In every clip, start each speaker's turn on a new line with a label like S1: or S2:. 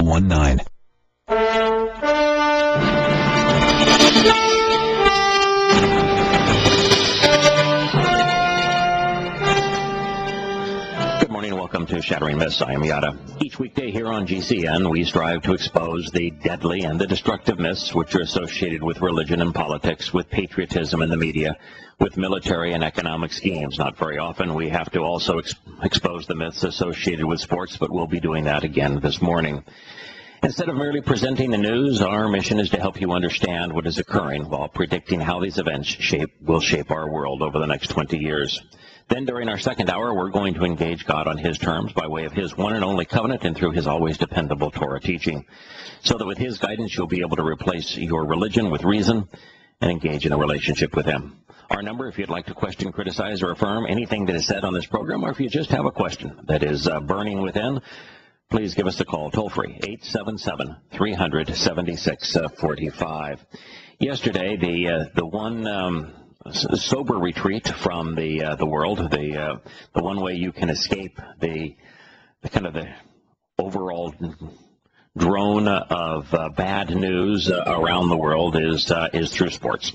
S1: 888-519.
S2: Good morning and welcome to Shattering Myths. I am Yahowah. Each weekday here on GCN, we strive to expose the deadly and the destructive myths which are associated with religion and politics, with patriotism in the media, with military and economic schemes. Not very often we have to also expose the myths associated with sports, but we'll be doing that again this morning. Instead of merely presenting the news, our mission is to help you understand what is occurring while predicting how these events will shape our world over the next 20 years. Then during our second hour, we're going to engage God on his terms by way of his one and only covenant and through his always dependable Torah teaching, so that with his guidance you'll be able to replace your religion with reason and engage in a relationship with him. Our number, if you'd like to question, criticize, or affirm anything that is said on this program, or if you just have a question that is burning within, please give us a call, toll-free, 877-300-7645. Yesterday, the one sober retreat from the world, the one way you can escape the kind of the overall drone of bad news around the world is through sports.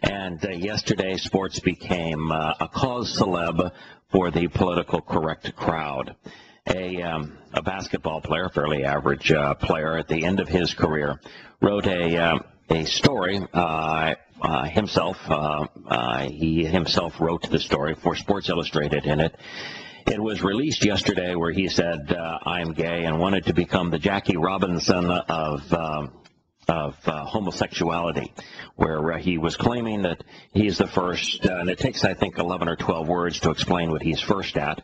S2: And yesterday, sports became a cause celeb for the political correct crowd. A basketball player, fairly average player, at the end of his career, wrote a story himself. He himself wrote the story for Sports Illustrated in it. It was released yesterday where he said, I'm gay, and wanted to become the Jackie Robinson of homosexuality, where he was claiming that he's the first, and it takes, I think, 11 or 12 words to explain what he's first at,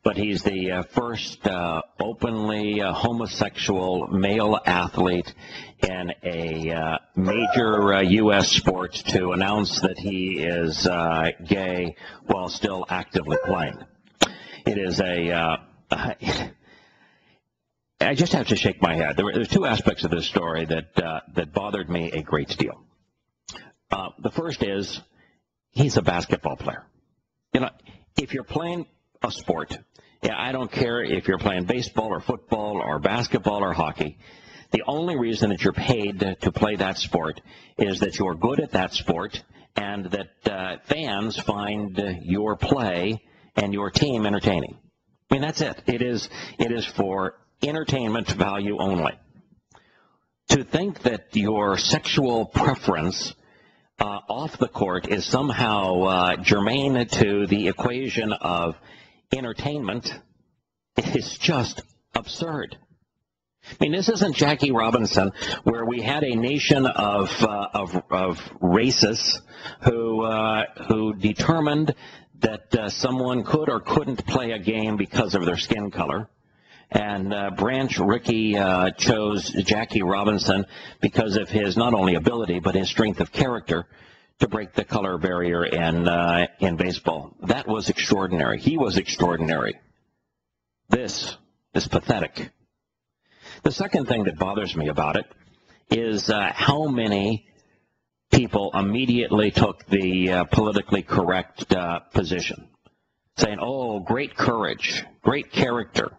S2: but he's the first openly homosexual male athlete in a major U.S. sport to announce that he is gay while still actively playing. It is I just have to shake my head. There's two aspects of this story that bothered me a great deal. The first is, he's a basketball player. You know, if you're playing a sport, I don't care if you're playing baseball or football or basketball or hockey, the only reason that you're paid to play that sport is that you're good at that sport and that fans find your play and your team entertaining. I mean, that's it. It is for entertainment value only. To think that your sexual preference off the court is somehow germane to the equation of entertainment is just absurd. I mean, this isn't Jackie Robinson, where we had a nation of racists who determined that someone could or couldn't play a game because of their skin color. And Branch Rickey chose Jackie Robinson because of his not only ability but his strength of character to break the color barrier in baseball. That was extraordinary. He was extraordinary. This is pathetic. The second thing that bothers me about it is how many people immediately took the politically correct position, saying, oh, great courage, great character.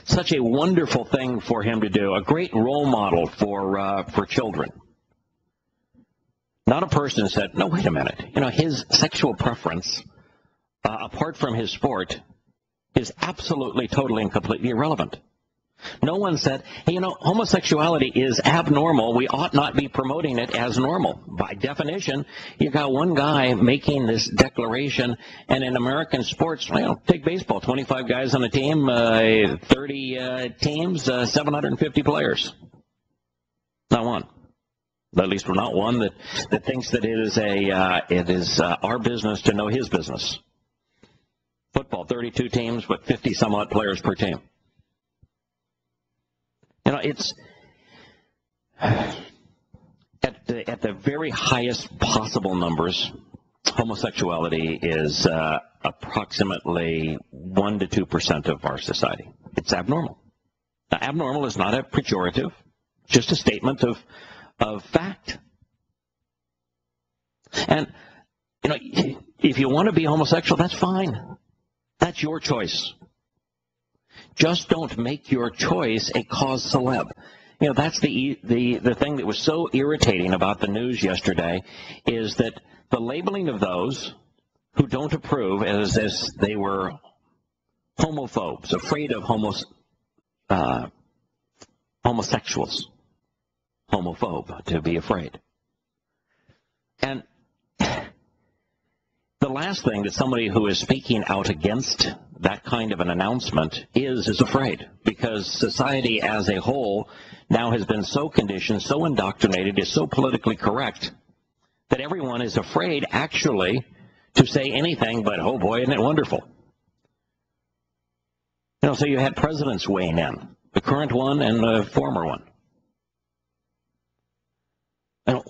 S2: Such a wonderful thing for him to do, a great role model for children. Not a person said, no, wait a minute. You know, his sexual preference, apart from his sport, is absolutely, totally, and completely irrelevant. No one said, hey, you know, homosexuality is abnormal. We ought not be promoting it as normal. By definition, you got one guy making this declaration, and in American sports, well, take baseball, 25 guys on a team, 30 teams, 750 players. Not one. At least we're not one that thinks that it is our business to know his business. Football, 32 teams, but 50 some odd players per team. You know, it's at the very highest possible numbers, homosexuality is approximately 1 to 2% of our society. It's abnormal. Now, abnormal is not a pejorative, just a statement of fact. And, you know, if you want to be homosexual, that's fine. That's your choice. Just don't make your choice a cause celeb. You know, that's the thing that was so irritating about the news yesterday, is that the labeling of those who don't approve as they were homophobes, afraid of homosexuals. Homophobe, to be afraid. And the last thing that somebody who is speaking out against that kind of an announcement is afraid, because society as a whole now has been so conditioned, so indoctrinated, is so politically correct, that everyone is afraid actually to say anything but, oh boy, isn't it wonderful? You know, so you had presidents weighing in, the current one and the former one. And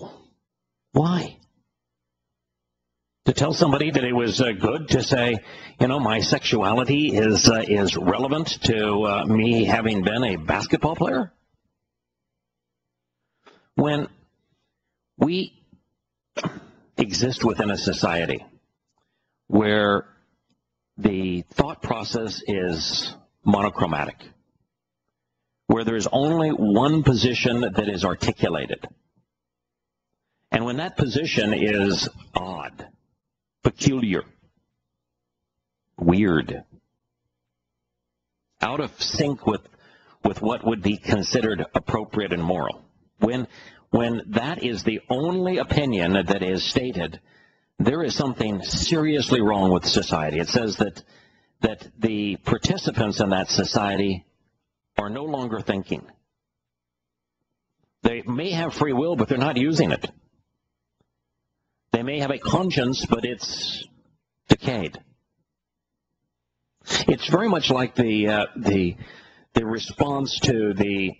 S2: why? To tell somebody that it was good to say, you know, my sexuality is relevant to me having been a basketball player? When we exist within a society where the thought process is monochromatic, where there's only one position that is articulated, and when that position is odd, peculiar, weird, out of sync with what would be considered appropriate and moral, when that is the only opinion that is stated, there is something seriously wrong with society. It says that the participants in that society are no longer thinking. They may have free will, but they're not using it. They may have a conscience, but it's decayed. It's very much like the response to the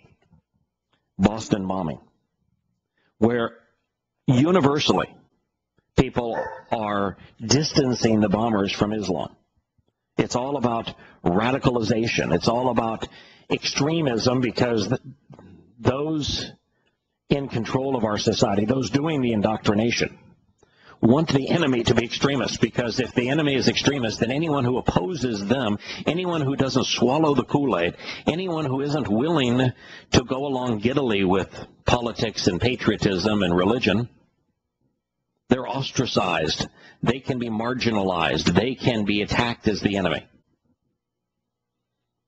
S2: Boston bombing, where universally people are distancing the bombers from Islam. It's all about radicalization. It's all about extremism, because those in control of our society, those doing the indoctrination, want the enemy to be extremist, because if the enemy is extremist, then anyone who opposes them, anyone who doesn't swallow the Kool-Aid, anyone who isn't willing to go along giddily with politics and patriotism and religion, they're ostracized. They can be marginalized. They can be attacked as the enemy.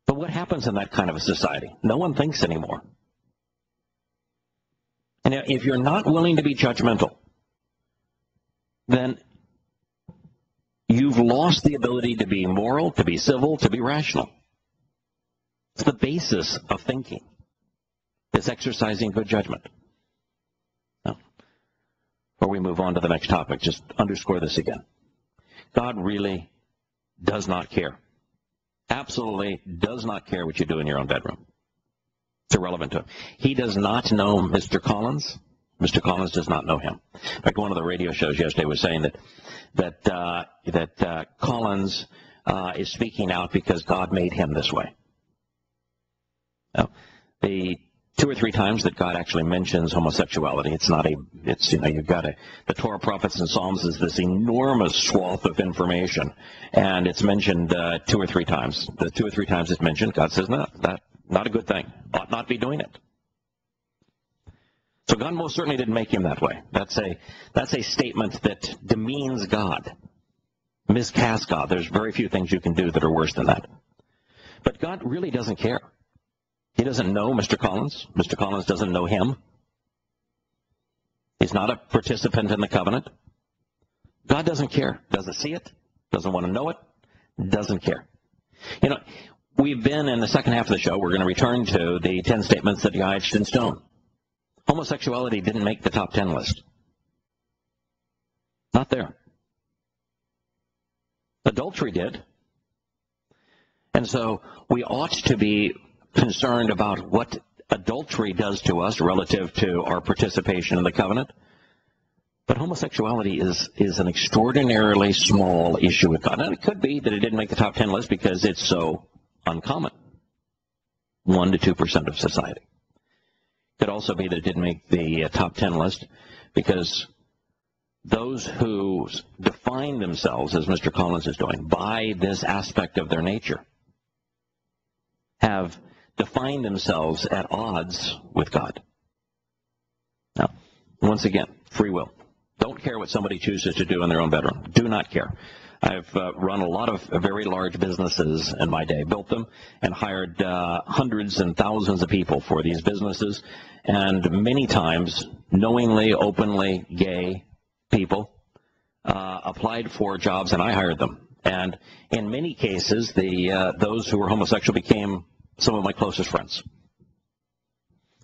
S2: But what happens in that kind of a society? No one thinks anymore. And if you're not willing to be judgmental, then you've lost the ability to be moral, to be civil, to be rational. It's the basis of thinking. It's exercising good judgment. Now, before we move on to the next topic, just underscore this again. God really does not care. Absolutely does not care what you do in your own bedroom. It's irrelevant to him. He does not know Mr. Collins. Mr. Collins does not know him. In fact, one of the radio shows yesterday was saying that Collins is speaking out because God made him this way. Now, the 2 or 3 times that God actually mentions homosexuality, you've got the Torah, prophets, and Psalms is this enormous swath of information, and it's mentioned 2 or 3 times. The 2 or 3 times it's mentioned, God says, no, that's not a good thing. Ought not be doing it. So God most certainly didn't make him that way. That's a statement that demeans God, miscasts God. There's very few things you can do that are worse than that. But God really doesn't care. He doesn't know Mr. Collins. Mr. Collins doesn't know him. He's not a participant in the covenant. God doesn't care. Doesn't see it. Doesn't want to know it. Doesn't care. You know, we've been in the second half of the show. We're going to return to the 10 statements that God etched in stone. Homosexuality didn't make the top 10 list. Not there. Adultery did. And so we ought to be concerned about what adultery does to us relative to our participation in the covenant. But homosexuality is an extraordinarily small issue with God. And it could be that it didn't make the top 10 list because it's so uncommon. 1 to 2% of society. Could also be that it didn't make the top 10 list because those who define themselves, as Mr. Collins is doing, by this aspect of their nature, have defined themselves at odds with God. Now, once again, free will. Don't care what somebody chooses to do in their own bedroom. Do not care. I've run a lot of very large businesses in my day, built them, and hired hundreds and thousands of people for these businesses, and many times, knowingly, openly gay people applied for jobs, and I hired them. And in many cases, those who were homosexual became some of my closest friends.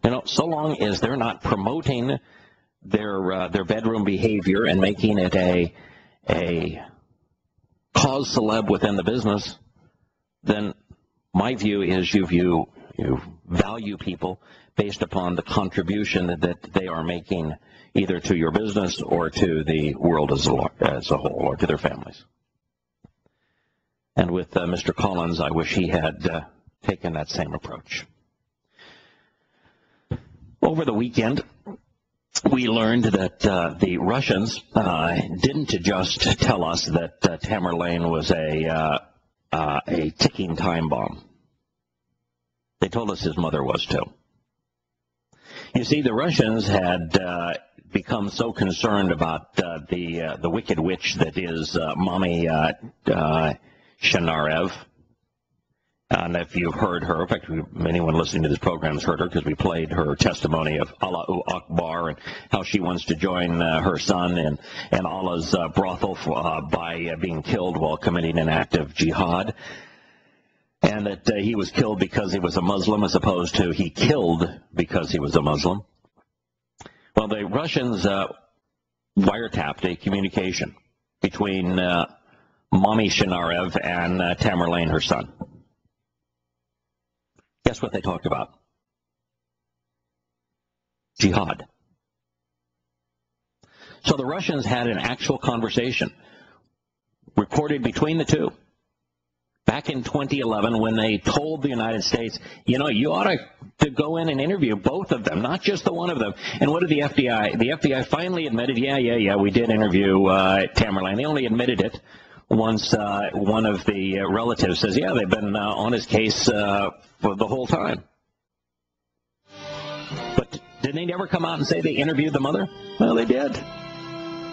S2: You know, so long as they're not promoting their bedroom behavior and making it a cause celeb within the business, then my view is you value people based upon the contribution that they are making either to your business or to the world as a whole, or to their families. And with Mr. Collins, I wish he had taken that same approach. Over the weekend, we learned that the Russians didn't just tell us that Tamerlane was a ticking time bomb. They told us his mother was too. You see, the Russians had become so concerned about the wicked witch that is Mommy Shanarev. And if you've heard her, in fact, anyone listening to this program has heard her because we played her testimony of Allahu Akbar and how she wants to join her son in Allah's brothel by being killed while committing an act of jihad. And that he was killed because he was a Muslim as opposed to he killed because he was a Muslim. Well, the Russians wiretapped a communication between Mommy Shanarev and Tamerlane, her son. Guess what they talked about? Jihad. So the Russians had an actual conversation recorded between the two back in 2011 when they told the United States, you know, you ought to go in and interview both of them, not just the one of them. And what did the FBI? The FBI finally admitted, yeah, we did interview Tamerlane. They only admitted it once one of the relatives says, yeah, they've been on his case for the whole time. But did they never come out and say they interviewed the mother? Well, they did.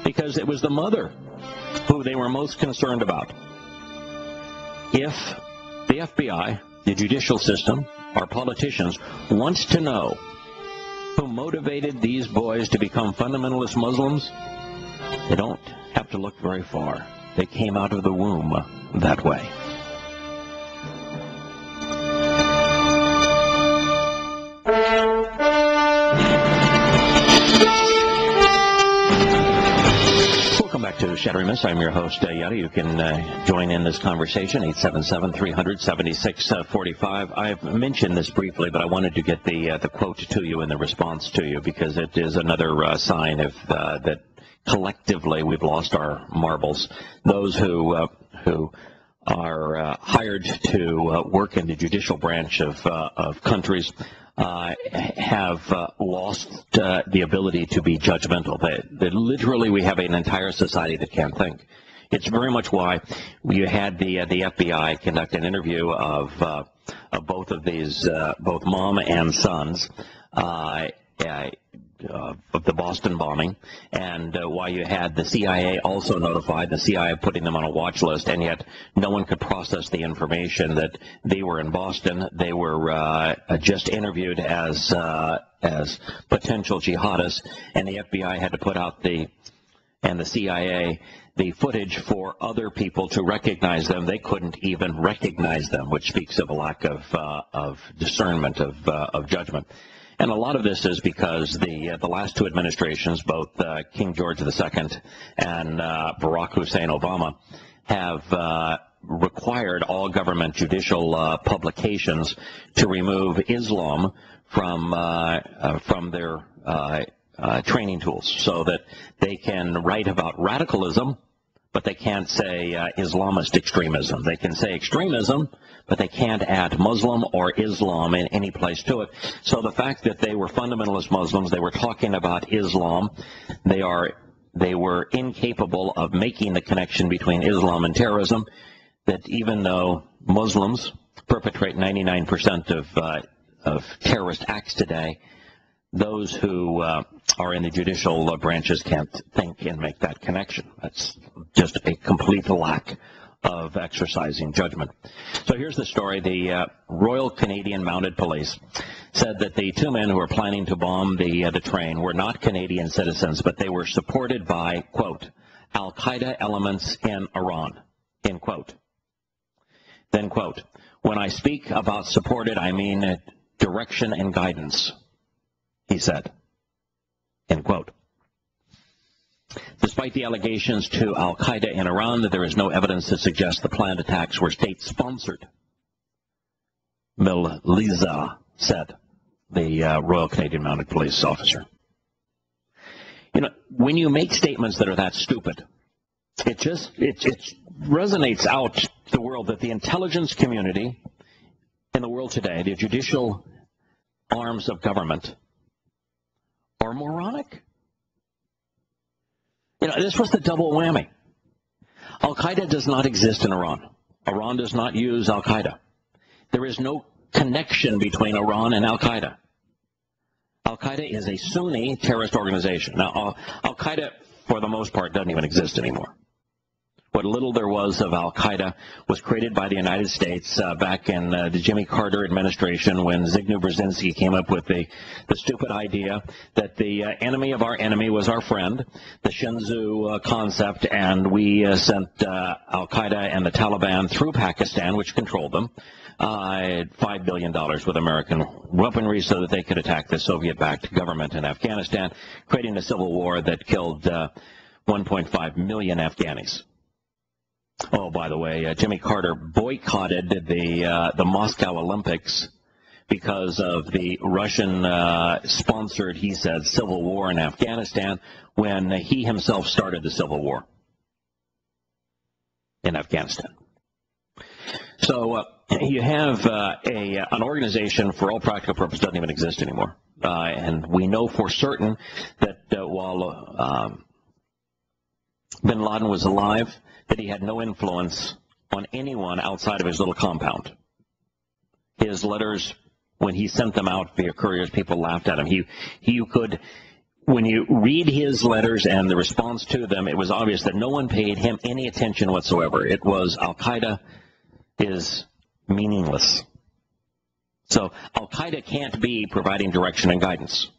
S2: Because it was the mother who they were most concerned about. If the FBI, the judicial system, our politicians wants to know who motivated these boys to become fundamentalist Muslims, they don't have to look very far. They came out of the womb that way. Welcome back to Shattering Myths. I'm your host, Yahowah. You can join in this conversation, 877-300-7645. I've mentioned this briefly, but I wanted to get the quote to you and the response to you because it is another sign of that collectively we've lost our marbles. Those who are hired to work in the judicial branch of countries have lost the ability to be judgmental. That literally we have an entire society that can't think. It's very much why you had the FBI conduct an interview of both of these, both mom and sons, of the Boston bombing, and why you had the CIA also notified, the CIA putting them on a watch list, and yet no one could process the information that they were in Boston. They were just interviewed as potential jihadists, and the FBI had to put out and the CIA, the footage for other people to recognize them. They couldn't even recognize them, which speaks of a lack of discernment, of judgment. And a lot of this is because the last two administrations, both King George II and Barack Hussein Obama, have required all government judicial publications to remove Islam from their training tools so that they can write about radicalism, but they can't say Islamist extremism. They can say extremism, but they can't add Muslim or Islam in any place to it. So the fact that they were fundamentalist Muslims, they were talking about Islam, they were incapable of making the connection between Islam and terrorism, that even though Muslims perpetrate 99% of terrorist acts today, those who are in the judicial branches can't think and make that connection. That's just a complete lack of exercising judgment. So here's the story. The Royal Canadian Mounted Police said that the two men who were planning to bomb the train were not Canadian citizens, but they were supported by, quote, al-Qaeda elements in Iran, end quote. Then, quote, when I speak about supported, I mean direction and guidance, he said, end quote. Despite the allegations to al-Qaeda in Iran that there is no evidence to suggest the planned attacks were state-sponsored, Miliza said, the Royal Canadian Mounted Police officer. You know, when you make statements that are that stupid, it resonates out to the world that the intelligence community in the world today, the judicial arms of government, are moronic. You know, this was the double whammy. Al-Qaeda does not exist in Iran. Iran does not use Al-Qaeda. There is no connection between Iran and Al-Qaeda. Al-Qaeda is a Sunni terrorist organization. Now, Al-Qaeda, for the most part, doesn't even exist anymore. What little there was of al-Qaeda was created by the United States back in the Jimmy Carter administration when Zbigniew Brzezinski came up with the stupid idea that the enemy of our enemy was our friend, the Shinzu concept, and we sent al-Qaeda and the Taliban through Pakistan, which controlled them, $5 billion with American weaponry so that they could attack the Soviet-backed government in Afghanistan, creating a civil war that killed 1.5 million Afghanis. Oh, by the way, Jimmy Carter boycotted the Moscow Olympics because of the Russian-sponsored, he said, civil war in Afghanistan when he himself started the civil war in Afghanistan. So you have an organization, for all practical purposes, doesn't even exist anymore. And we know for certain that while bin Laden was alive, that he had no influence on anyone outside of his little compound. His letters, when he sent them out via couriers, people laughed at him. He could, when you read his letters and the response to them, it was obvious that no one paid him any attention whatsoever. It was al-Qaeda is meaningless. So al-Qaeda can't be providing direction and guidance.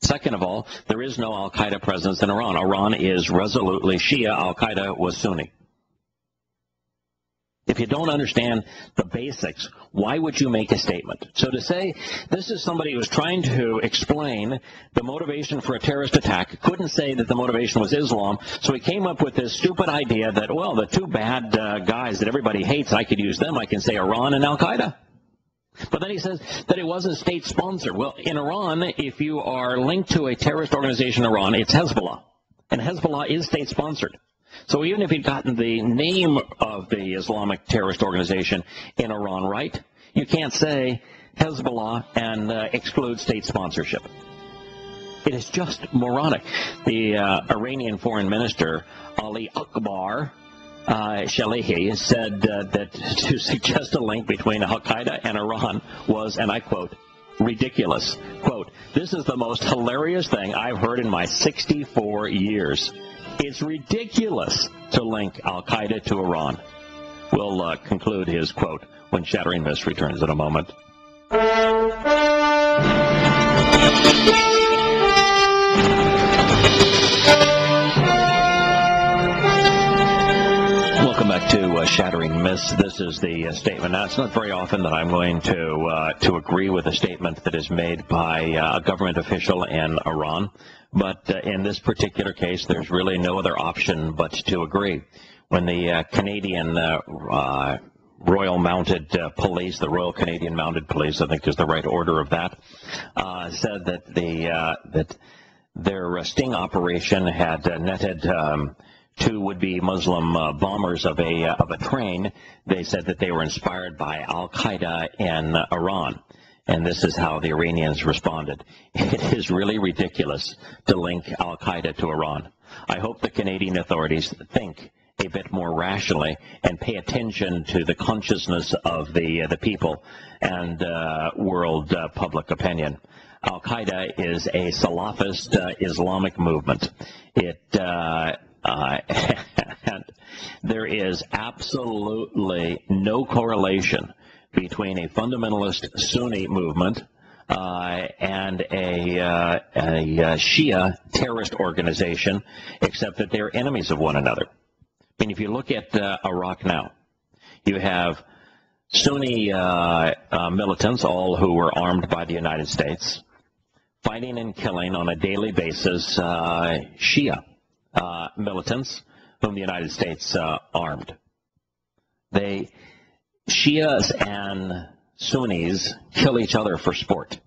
S2: Second of all, there is no al-Qaeda presence in Iran. Iran is resolutely Shia. Al-Qaeda was Sunni. If you don't understand the basics, why would you make a statement? So to say this is somebody who's trying to explain the motivation for a terrorist attack, couldn't say that the motivation was Islam, so he came up with this stupid idea that, well, the two bad guys that everybody hates, I could use them. I can say Iran and al-Qaeda. But then he says that it wasn't state-sponsored. Well, in Iran, if you are linked to a terrorist organization in Iran, it's Hezbollah. And Hezbollah is state-sponsored. So even if he'd gotten the name of the Islamic terrorist organization in Iran right, you can't say Hezbollah and exclude state sponsorship. It is just moronic. The Iranian foreign minister, Ali Akbar Shalehi, said that to suggest a link between al-Qaeda and Iran was, and I quote, ridiculous. Quote, this is the most hilarious thing I've heard in my 64 years. It's ridiculous to link al-Qaeda to Iran. We'll conclude his quote when Shattering Myths returns in a moment. Welcome back to Shattering Myths. This is the statement. Now, it's not very often that I'm going to agree with a statement that is made by a government official in Iran, but in this particular case, there's really no other option but to agree. When the Canadian Royal Mounted Police, the Royal Canadian Mounted Police, I think is the right order of that, said that that their sting operation had netted two would-be Muslim bombers of a train. They said that they were inspired by al-Qaeda in Iran. And this is how the Iranians responded. It is really ridiculous to link al-Qaeda to Iran. I hope the Canadian authorities think a bit more rationally and pay attention to the consciousness of the people and world public opinion. Al-Qaeda is a Salafist Islamic movement. And there is absolutely no correlation between a fundamentalist Sunni movement and a Shia terrorist organization, except that they're enemies of one another. I mean, if you look at Iraq now, you have Sunni militants, all who were armed by the United States, fighting and killing on a daily basis Shia militants whom the United States armed. Shias and Sunnis kill each other for sport.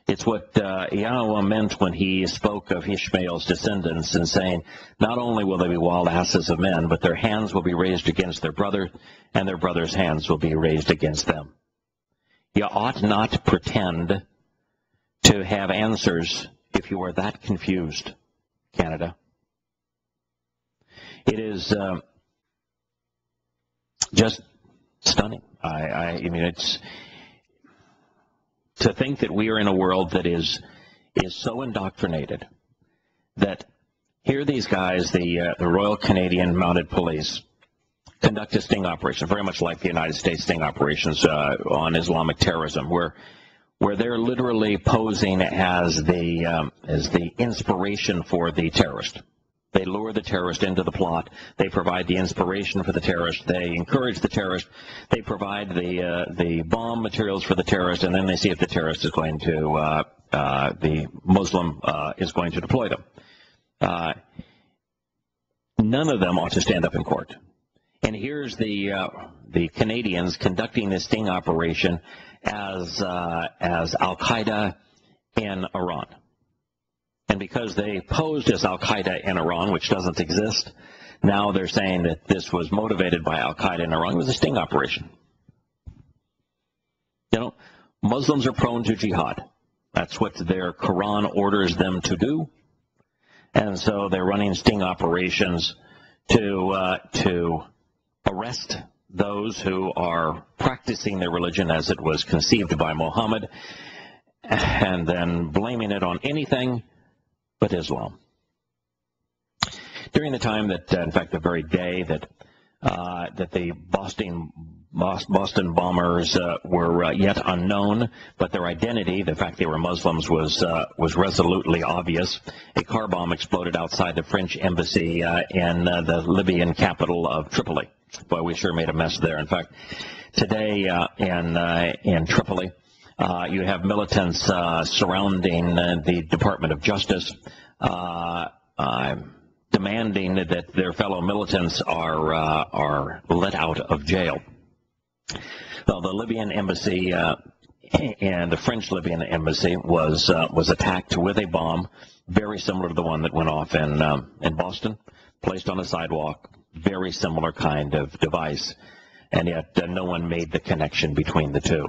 S2: It's what Yahowah meant when he spoke of Ishmael's descendants and saying, not only will they be wild asses of men, but their hands will be raised against their brother, and their brother's hands will be raised against them. You ought not pretend to have answers if you are that confused, Canada. It is just stunning. I mean, it's to think that we are in a world that is so indoctrinated that here these guys, the Royal Canadian Mounted Police, conduct a sting operation, very much like the United States sting operations on Islamic terrorism, where they're literally posing as the inspiration for the terrorist. They lure the terrorist into the plot. They provide the inspiration for the terrorist. They encourage the terrorist. They provide the bomb materials for the terrorist, and then they see if the terrorist is going to, the Muslim is going to deploy them. None of them ought to stand up in court. And here's the Canadians conducting this sting operation as al-Qaeda in Iran. And because they posed as al-Qaeda in Iran, which doesn't exist, now they're saying that this was motivated by al-Qaeda in Iran. It was a sting operation. You know, Muslims are prone to jihad. That's what their Quran orders them to do. And so they're running sting operations to arrest those who are practicing their religion as it was conceived by Muhammad, and then blaming it on anything but Islam. During the time that, in fact, the very day that the Boston bombers were yet unknown, but their identity, the fact they were Muslims, was resolutely obvious. A car bomb exploded outside the French embassy in the Libyan capital of Tripoli. Boy, we sure made a mess there. In fact, today in Tripoli, you have militants surrounding the Department of Justice, demanding that their fellow militants are let out of jail. Well, the Libyan embassy and the French Libyan embassy was attacked with a bomb very similar to the one that went off in Boston, placed on a sidewalk, very similar kind of device, and yet no one made the connection between the two.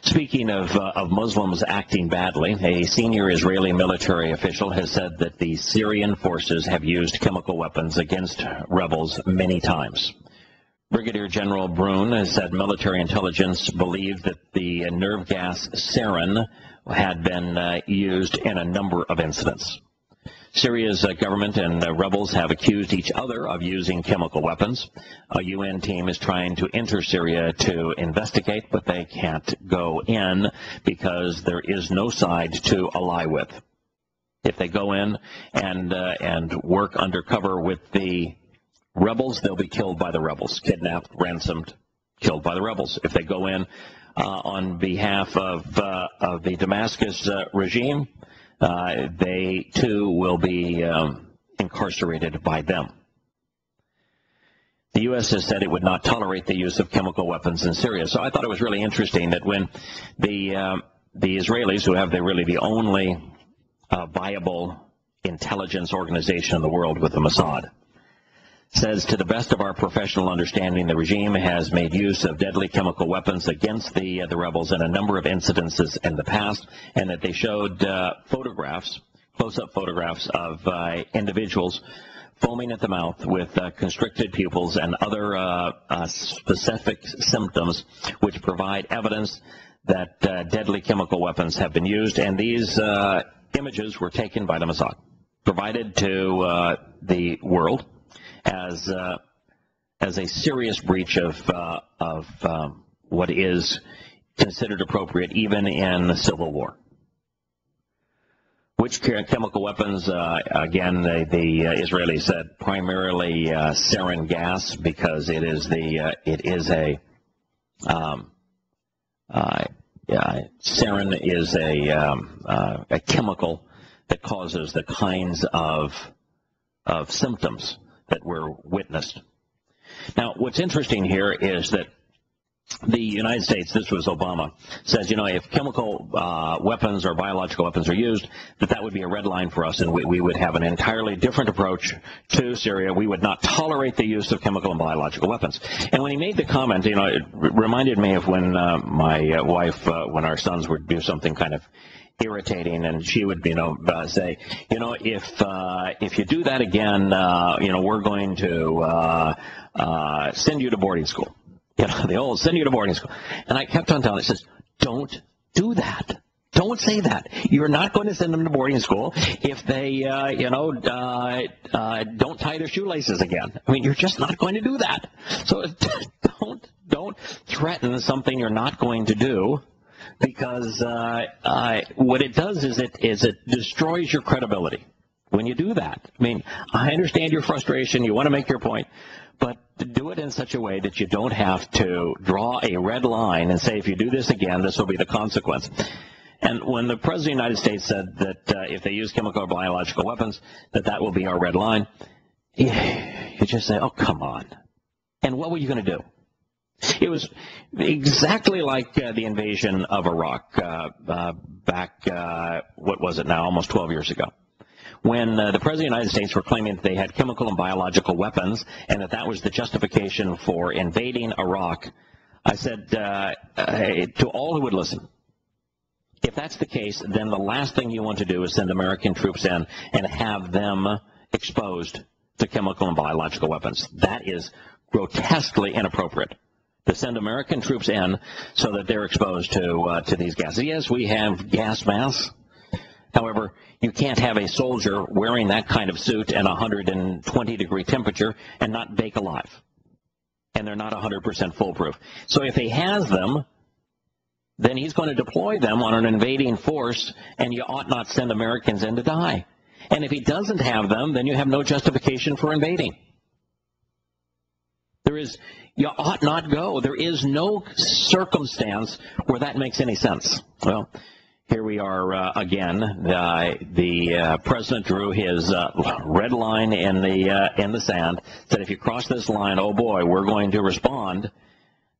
S2: Speaking of Muslims acting badly, a senior Israeli military official has said that the Syrian forces have used chemical weapons against rebels many times. Brigadier General Brun has said military intelligence believed that the nerve gas sarin had been used in a number of incidents. Syria's government and rebels have accused each other of using chemical weapons. A UN team is trying to enter Syria to investigate, but they can't go in because there is no side to ally with. If they go in and work undercover with the rebels, they'll be killed by the rebels, kidnapped, ransomed, killed by the rebels. If they go in on behalf of the Damascus regime, they too will be incarcerated by them. The U.S. has said it would not tolerate the use of chemical weapons in Syria. So I thought it was really interesting that when the Israelis, who have really the only viable intelligence organization in the world with the Mossad, says, to the best of our professional understanding, the regime has made use of deadly chemical weapons against the rebels in a number of incidences in the past, and that they showed photographs, close-up photographs of individuals foaming at the mouth with constricted pupils and other specific symptoms which provide evidence that deadly chemical weapons have been used. And these images were taken by the Mossad, provided to the world as a serious breach of what is considered appropriate even in the civil war. Which chemical weapons? Again, the Israelis said primarily sarin gas, because it is sarin is a chemical that causes the kinds of symptoms that were witnessed. Now, what's interesting here is that the United States, this was Obama, says, if chemical weapons or biological weapons are used, that would be a red line for us, and we would have an entirely different approach to Syria. We would not tolerate the use of chemical and biological weapons. And when he made the comment, it reminded me of when my wife, when our sons would do something kind of irritating, and she would, say, if you do that again, we're going to send you to boarding school. The old send you to boarding school. And I kept on telling her, says, don't do that. Don't say that. You're not going to send them to boarding school if they, don't tie their shoelaces again. I mean, you're just not going to do that. So don't threaten something you're not going to do, because what it does is it destroys your credibility when you do that. I mean, I understand your frustration. You want to make your point. But do it in such a way that you don't have to draw a red line and say, if you do this again, this will be the consequence. And when the President of the United States said that if they use chemical or biological weapons, that will be our red line, you just say, oh, come on. And what were you going to do? It was exactly like the invasion of Iraq back, what was it now, almost 12 years ago, when the President of the United States were claiming that they had chemical and biological weapons and that was the justification for invading Iraq. I said to all who would listen, if that's the case, then the last thing you want to do is send American troops in and have them exposed to chemical and biological weapons. That is grotesquely inappropriate, to send American troops in so that they're exposed to these gases. Yes, we have gas masks. However, you can't have a soldier wearing that kind of suit in 120-degree temperature and not bake alive. And they're not 100% foolproof. So if he has them, then he's going to deploy them on an invading force, and you ought not send Americans in to die. And if he doesn't have them, then you have no justification for invading. You ought not go. There is no circumstance where that makes any sense. Well, here we are again. The president drew his red line in the sand. Said, if you cross this line, oh boy, we're going to respond.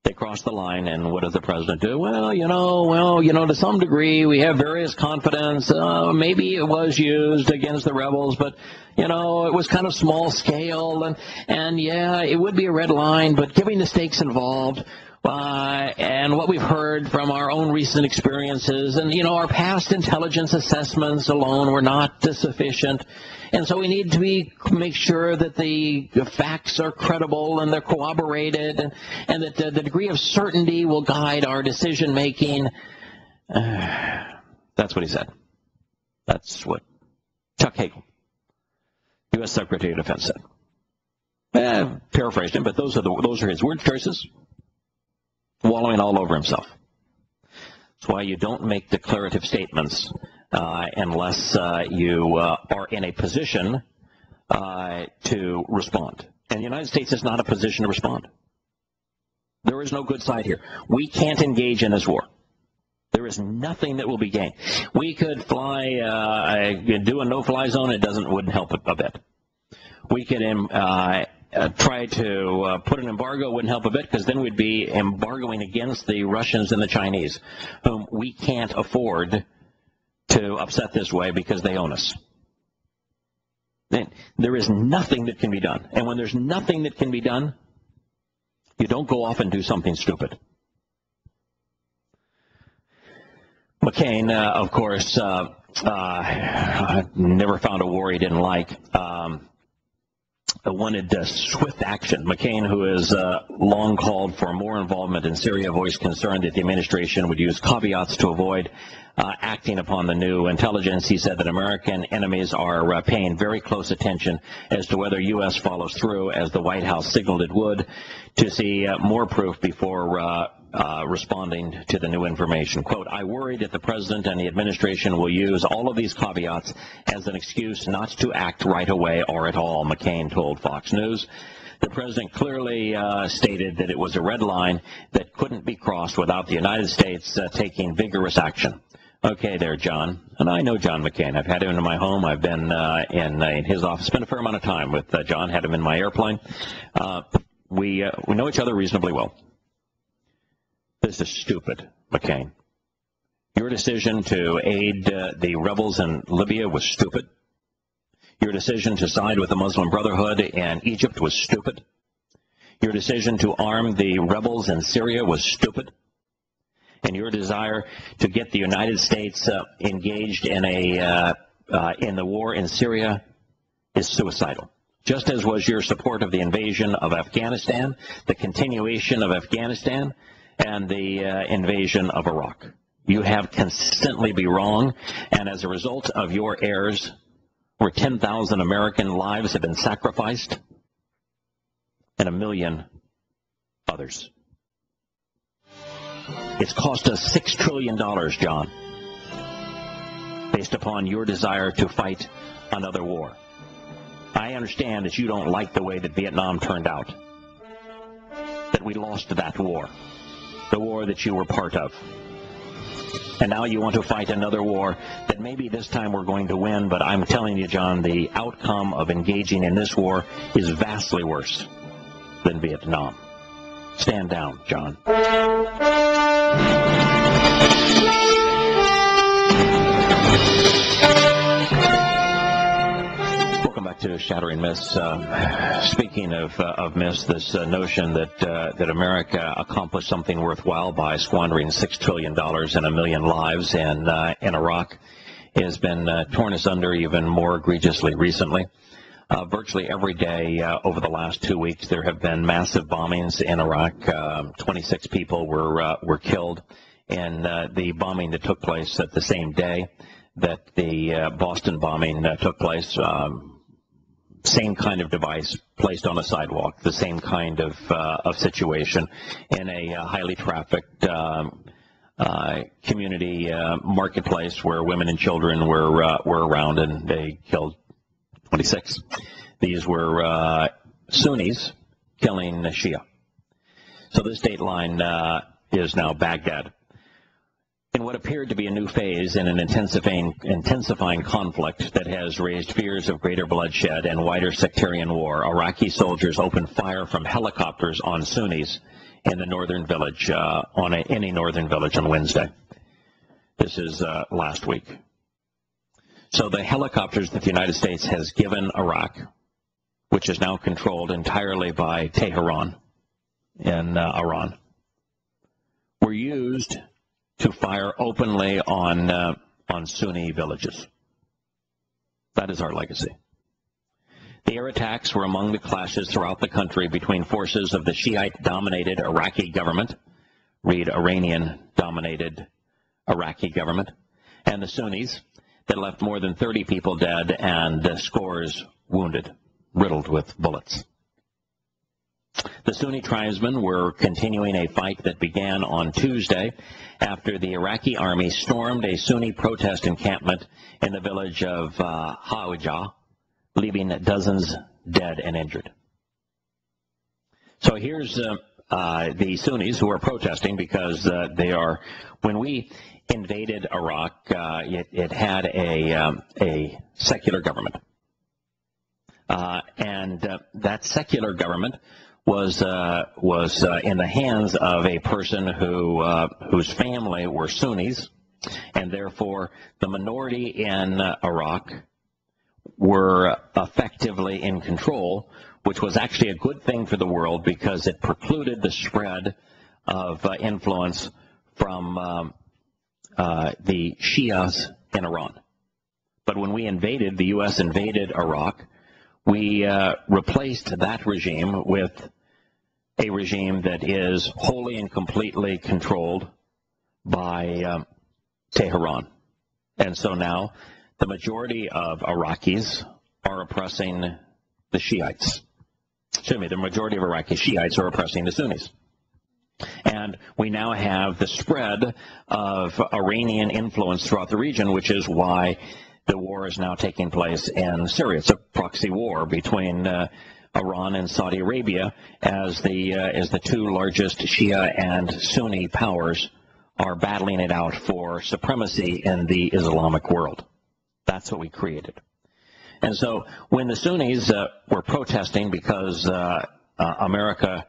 S2: They crossed the line, and what does the president do? Well, to some degree, we have various confidence. Maybe it was used against the rebels, but it was kind of small scale, and yeah, it would be a red line. But given the stakes involved, and what we've heard from our own recent experiences, and our past intelligence assessments alone were not sufficient, and so we need to make sure that the facts are credible and they're corroborated, and that the degree of certainty will guide our decision making. That's what he said. That's what Chuck Hagel, U.S. Secretary of Defense, said. Paraphrased him, but those are his word choices. Wallowing all over himself. That's why you don't make declarative statements unless you are in a position to respond. And the United States is not a position to respond. There is no good side here. We can't engage in this war. There is nothing that will be gained. We could fly, do a no-fly zone. Wouldn't help a bit. We could try to put an embargo, wouldn't help a bit, because then we'd be embargoing against the Russians and the Chinese, whom we can't afford to upset this way because they own us. There is nothing that can be done. And when there's nothing that can be done, you don't go off and do something stupid. McCain, of course, never found a war he didn't like. wanted swift action. McCain, who has long called for more involvement in Syria, voiced concern that the administration would use caveats to avoid acting upon the new intelligence. He said that American enemies are paying very close attention as to whether U.S. follows through, as the White House signaled it would, to see more proof before responding to the new information. Quote, I worry that the president and the administration will use all of these caveats as an excuse not to act right away or at all, McCain told Fox News. The president clearly stated that it was a red line that couldn't be crossed without the United States taking vigorous action. Okay there, John. And I know John McCain. I've had him in my home. I've been in his office. Spent a fair amount of time with John. Had him in my airplane. We know each other reasonably well. This is stupid, McCain. Your decision to aid the rebels in Libya was stupid. Your decision to side with the Muslim Brotherhood in Egypt was stupid. Your decision to arm the rebels in Syria was stupid. And your desire to get the United States engaged in the war in Syria is suicidal. Just as was your support of the invasion of Afghanistan, the continuation of Afghanistan, and the invasion of Iraq. You have consistently been wrong, and as a result of your errors, where 10,000 American lives have been sacrificed, and 1 million others. It's cost us $6 trillion, John, based upon your desire to fight another war. I understand that you don't like the way that Vietnam turned out, that we lost that war, the war that you were part of. And now you want to fight another war that maybe this time we're going to win, but I'm telling you, John, the outcome of engaging in this war is vastly worse than Vietnam. Stand down, John. Welcome back to Shattering Myths. Speaking of myths, this notion that America accomplished something worthwhile by squandering $6 trillion and 1 million lives in Iraq has been torn asunder even more egregiously recently. Virtually every day over the last 2 weeks, there have been massive bombings in Iraq. 26 people were killed in the bombing that took place at the same day that the Boston bombing took place. Same kind of device placed on a sidewalk, the same kind of situation in a highly trafficked community marketplace where women and children were around, and they killed 26. These were Sunnis killing Shia. So this date line is now Baghdad. In what appeared to be a new phase in an intensifying conflict that has raised fears of greater bloodshed and wider sectarian war, Iraqi soldiers opened fire from helicopters on Sunnis in the northern village, any northern village on Wednesday. This is last week. So the helicopters that the United States has given Iraq, which is now controlled entirely by Tehran in Iran, were used to fire openly on Sunni villages. That is our legacy. The air attacks were among the clashes throughout the country between forces of the Shiite-dominated Iraqi government, read Iranian-dominated Iraqi government, and the Sunnis that left more than 30 people dead and scores wounded, riddled with bullets. The Sunni tribesmen were continuing a fight that began on Tuesday after the Iraqi army stormed a Sunni protest encampment in the village of Yahowah, leaving dozens dead and injured. So here's the Sunnis who are protesting because they are, when we invaded Iraq, it had a secular government. And that secular government was in the hands of a person whose family were Sunnis, and therefore the minority in Iraq were effectively in control, which was actually a good thing for the world because it precluded the spread of influence from the Shias in Iran. But when we invaded, the U.S. invaded Iraq, we replaced that regime with a regime that is wholly and completely controlled by Tehran. And so now the majority of Iraqis are oppressing the Shiites. Excuse me, the majority of Iraqi Shiites are oppressing the Sunnis. And we now have the spread of Iranian influence throughout the region, which is why the war is now taking place in Syria. It's a proxy war between Iran and Saudi Arabia as the two largest Shia and Sunni powers are battling it out for supremacy in the Islamic world. That's what we created. And so when the Sunnis were protesting because America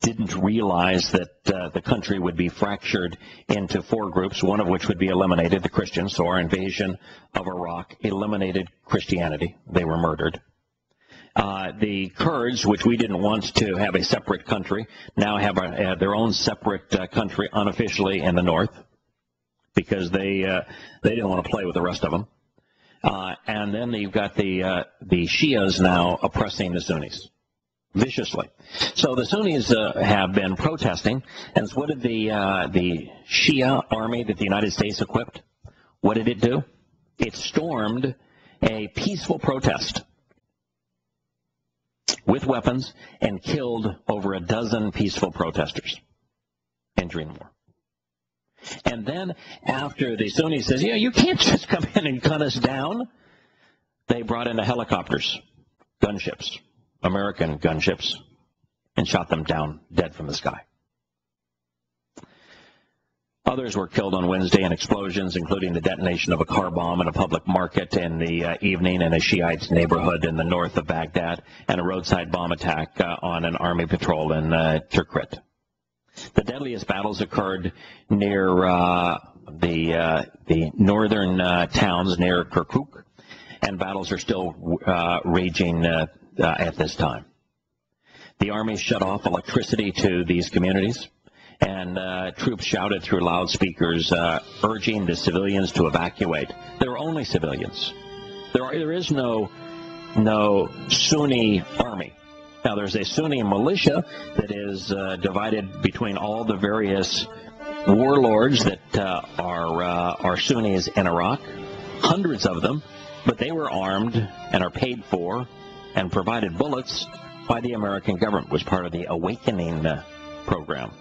S2: didn't realize that the country would be fractured into four groups, one of which would be eliminated, the Christians. So our invasion of Iraq eliminated Christianity. They were murdered. The Kurds, which we didn't want to have a separate country, now have their own separate country unofficially in the north because they didn't want to play with the rest of them. And then you've got the Shias now oppressing the Sunnis viciously. So the Sunnis have been protesting, and what did the Shia army that the United States equipped, what did it do? It stormed a peaceful protest with weapons and killed over a dozen peaceful protesters, injuring more. And then after the Sunnis says, yeah, you can't just come in and gun us down, they brought in the helicopters, gunships, American gunships, and shot them down dead from the sky. Others were killed on Wednesday in explosions, including the detonation of a car bomb in a public market in the evening in a Shiite neighborhood in the north of Baghdad, and a roadside bomb attack on an army patrol in Tikrit. The deadliest battles occurred near the northern towns near Kirkuk, and battles are still raging at this time. The army shut off electricity to these communities, and troops shouted through loudspeakers urging the civilians to evacuate. There are only civilians. There is no Sunni army. Now, there's a Sunni militia that is divided between all the various warlords that are Sunnis in Iraq, hundreds of them, but they were armed and are paid for and provided bullets by the American government. It was part of the Awakening program.